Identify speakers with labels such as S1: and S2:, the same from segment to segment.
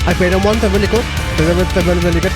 S1: I've been on one, they're really good. They're really, really good.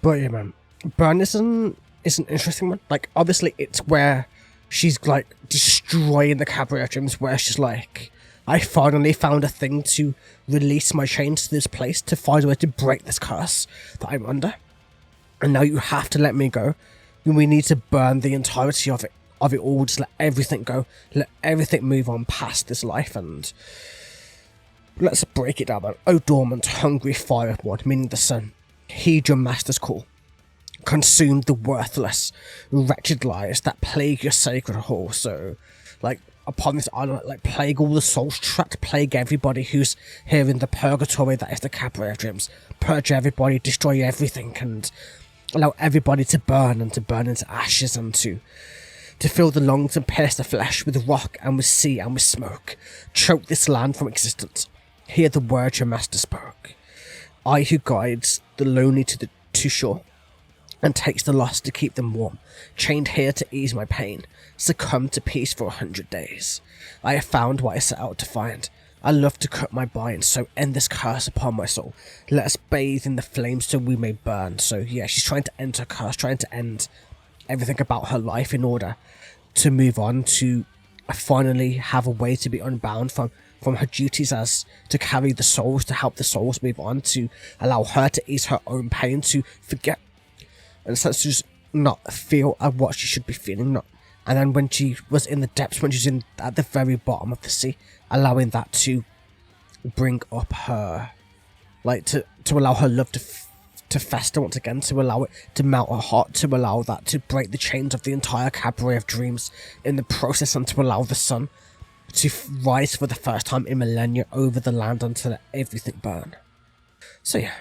S1: But yeah, man, Burn is an interesting one. Like, obviously, it's where she's like destroying the cabaret gyms, where she's like, I finally found a thing to release my chains to this place, to find a way to break this curse that I'm under, and now you have to let me go. We need to burn the entirety of it all. Just let everything go, let everything move on past this life, and let's break it down, man. O dormant, hungry fireborn, meaning the sun, heed your master's call. Consume the worthless, wretched lies that plague your sacred hall. So, like, upon this island, like, plague all the souls trapped, plague everybody who's here in the purgatory that is the cabaret dreams. Purge everybody, destroy everything, and allow everybody to burn into ashes, and to fill the lungs and pierce the flesh with rock and with sea and with smoke. Choke this land from existence. Hear the words your master spoke. I who guides the lonely to shore, and takes the lost to keep them warm, chained here to ease my pain, succumb to peace for 100 days. I have found what I set out to find. I love to cut my bind, so end this curse upon my soul. Let us bathe in the flames so we may burn. So yeah, she's trying to end her curse, trying to end everything about her life in order to move on, to finally have a way to be unbound from her duties as to carry the souls, to help the souls move on, to allow her to ease her own pain, to forget, in a sense, to just not feel what she should be feeling. And then when she was in the depths, when she's at the very bottom of the sea, allowing that to bring up her, like, to allow her love to fester once again, to allow it to melt her heart, to allow that to break the chains of the entire cabaret of dreams in the process, and to allow the sun to rise for the first time in millennia over the land until let everything burn. So yeah.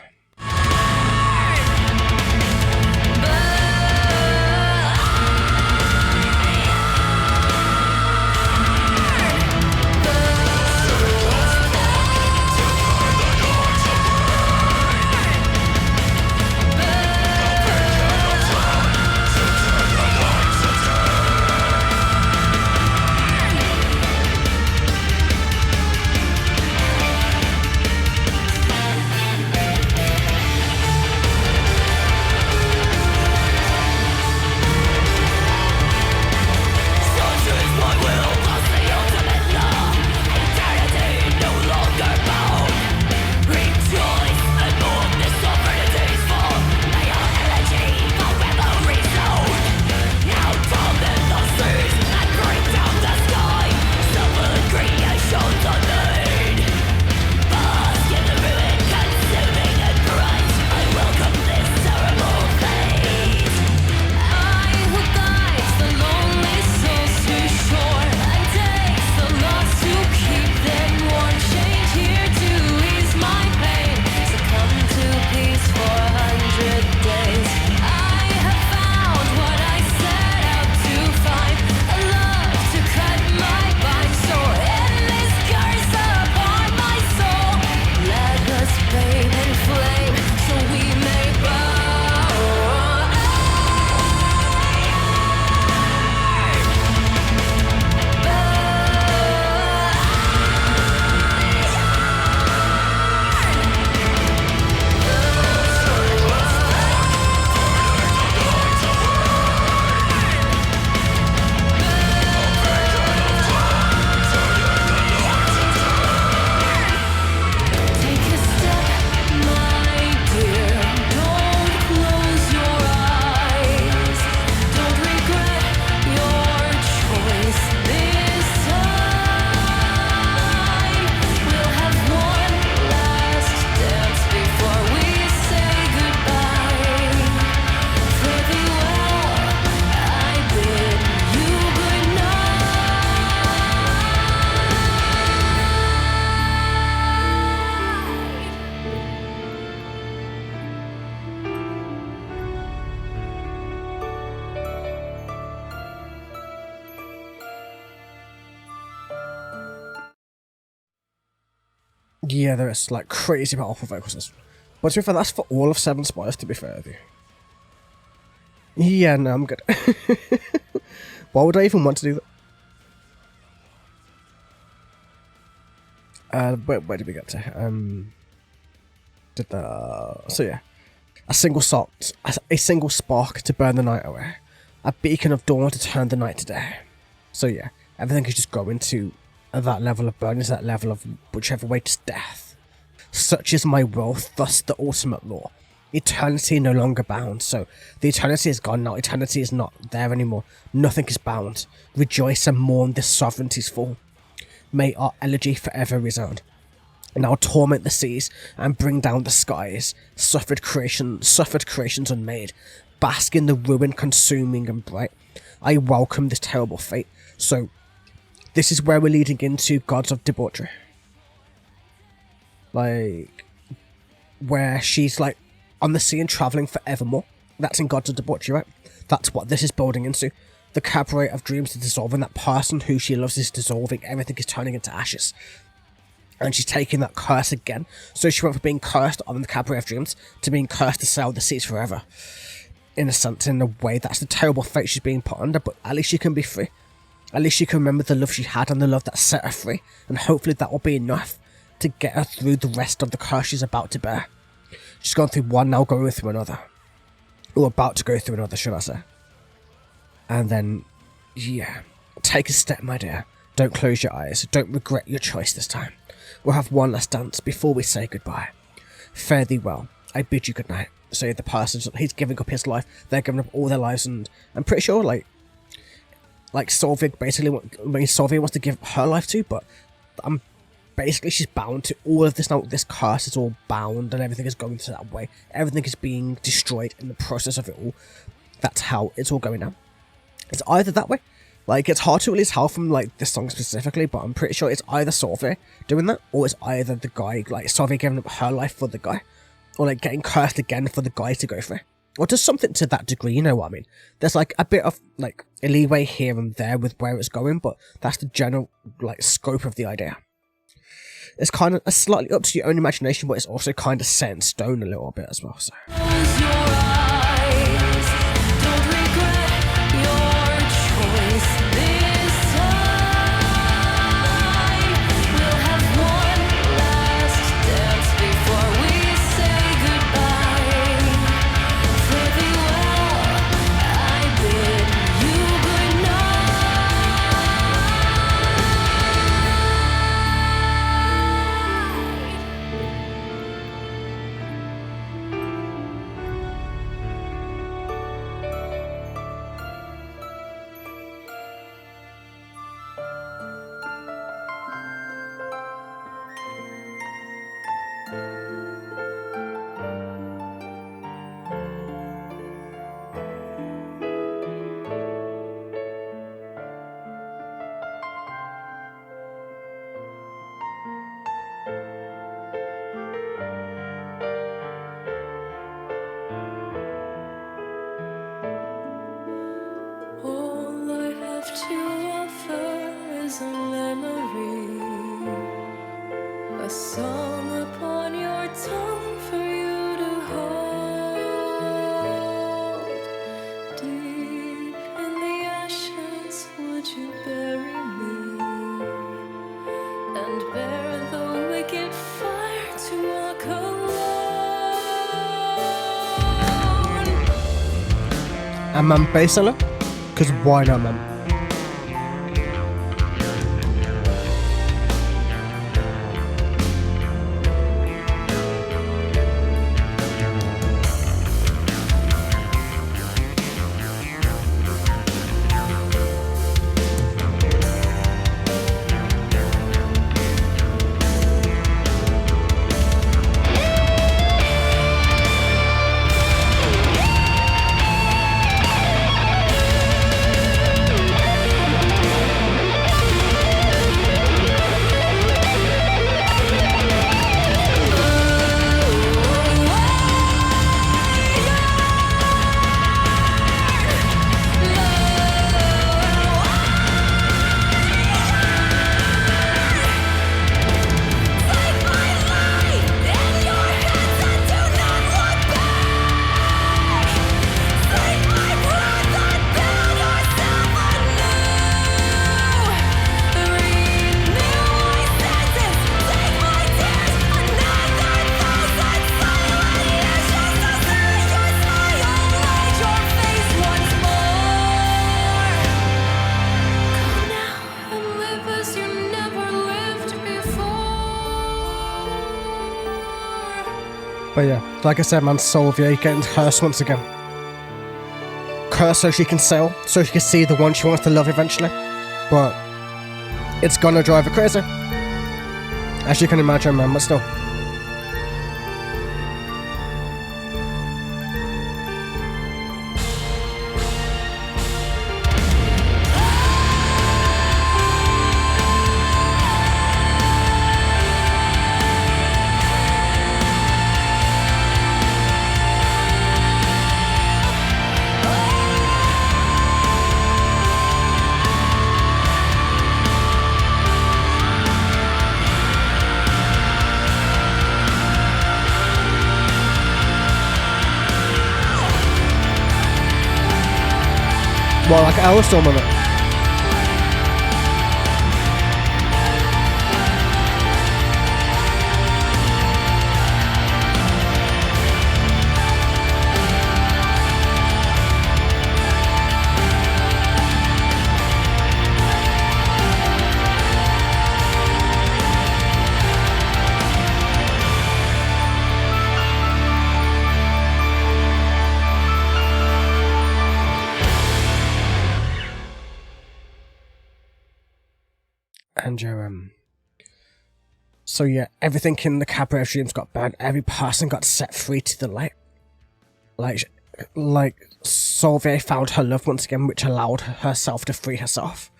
S1: Yeah, there is like crazy powerful vocals. But to be fair, that's for all of 7 Spires, to be fair with you. Yeah, no, I'm good. Why would I even want to do that? Where did we get to? So yeah. A single spark to burn the night away. A beacon of dawn to turn the night to day. So yeah, everything is just going to that level of burning, that level of whichever way to death. Such is my will, thus the ultimate law. Eternity no longer bound, so the eternity is gone now, eternity is not there anymore, nothing is bound. Rejoice and mourn this sovereignty's fall. May our elegy forever resound. Now torment the seas and bring down the skies. Suffered creations unmade. Bask in the ruin consuming and bright. I welcome this terrible fate. So, this is where we're leading into gods of debauchery. Like, where she's like on the sea and travelling forevermore. That's in gods of debauchery, right? That's what this is building into. The cabaret of dreams is dissolving. That person who she loves is dissolving. Everything is turning into ashes. And she's taking that curse again. So she went from being cursed on the cabaret of dreams to being cursed to sail the seas forever. In a sense, in a way, that's the terrible fate she's being put under, but at least she can be free. At least she can remember the love she had and the love that set her free, and hopefully that will be enough to get her through the rest of the curse she's about to bear. She's gone through one, now going through another. Or about to go through another, should I say. And then, yeah, take a step, my dear. Don't close your eyes. Don't regret your choice this time. We'll have one last dance before we say goodbye. Fare thee well. I bid you good night. So the person, he's giving up his life, they're giving up all their lives, and I'm pretty sure, like Solveig basically, Solveig wants to give her life to, but basically she's bound to all of this now. This curse is all bound, and everything is going to that way. Everything is being destroyed in the process of it all. That's how it's all going now. It's either that way. Like, it's hard to really tell from, like, this song specifically, but I'm pretty sure it's either Solveig doing that, or it's either the guy, like, Solveig giving up her life for the guy, or, like, getting cursed again for the guy to go for it. Or just something to that degree, you know what I mean? There's, like, a bit of, like, a leeway here and there with where it's going, but that's the general, like, scope of the idea. It's kind of slightly up to your own imagination, but it's also kind of set in stone a little bit as well, so... And man, bass solo? Because why not, man? But yeah, like I said, man, Solveig getting cursed once again. Cursed so she can sail, so she can see the one she wants to love eventually. But it's gonna drive her crazy. As you can imagine, man, but still. Well, like I was still on it. And so yeah, everything in the cabaret dreams got burned. Every person got set free to the light. Like Solveig found her love once again, which allowed herself to free herself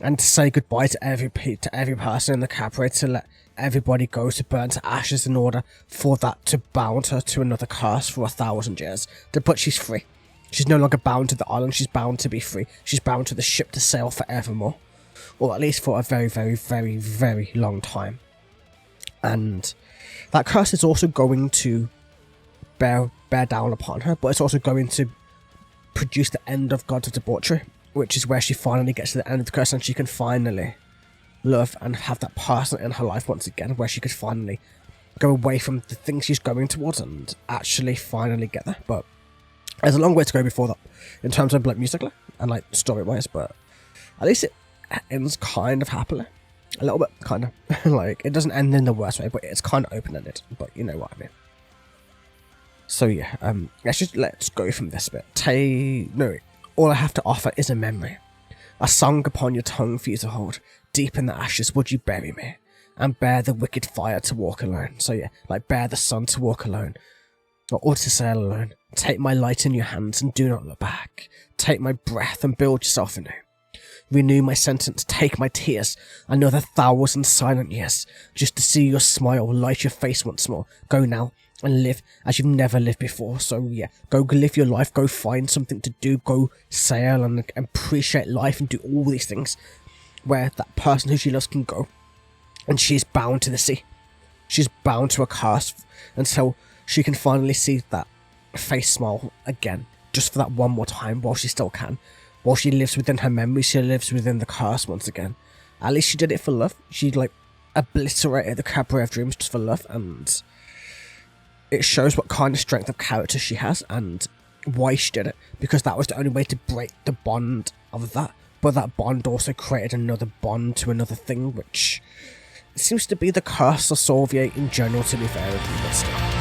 S1: and to say goodbye to every person in the cabaret, to let everybody go to burn to ashes in order for that to bound her to another curse for 1,000 years. But she's free. She's no longer bound to the island. She's bound to be free. She's bound to the ship to sail forevermore. Or at least for a very, very, very, very long time. And that curse is also going to bear down upon her, but it's also going to produce the end of Gods of Debauchery, which is where she finally gets to the end of the curse and she can finally love and have that person in her life once again, where she could finally go away from the things she's going towards and actually finally get there. But there's a long way to go before that, in terms of like musically and like story-wise, but at least it ends kind of happily. A little bit, kind of. Like, it doesn't end in the worst way, but it's kind of open-ended. But you know what I mean. So yeah, let's go from this bit. All I have to offer is a memory. A song upon your tongue for you to hold. Deep in the ashes would you bury me, and bear the wicked fire to walk alone. So yeah, like bear the sun to walk alone, or to sail alone. Take my light in your hands and do not look back. Take my breath and build yourself anew. Renew my sentence, take my tears, another 1,000 silent years, just to see your smile, light your face once more. Go now, and live as you've never lived before. So yeah, go live your life, go find something to do, go sail and appreciate life and do all these things where that person who she loves can go. And she's bound to the sea. She's bound to a curse until she can finally see that face smile again, just for that one more time while she still can. While she lives within her memory, she lives within the curse once again. At least she did it for love. She like obliterated the cabaret of dreams just for love, and it shows what kind of strength of character she has and why she did it, because that was the only way to break the bond of that. But that bond also created another bond to another thing, which seems to be the curse of Solveig in general, to be fair with you, but still.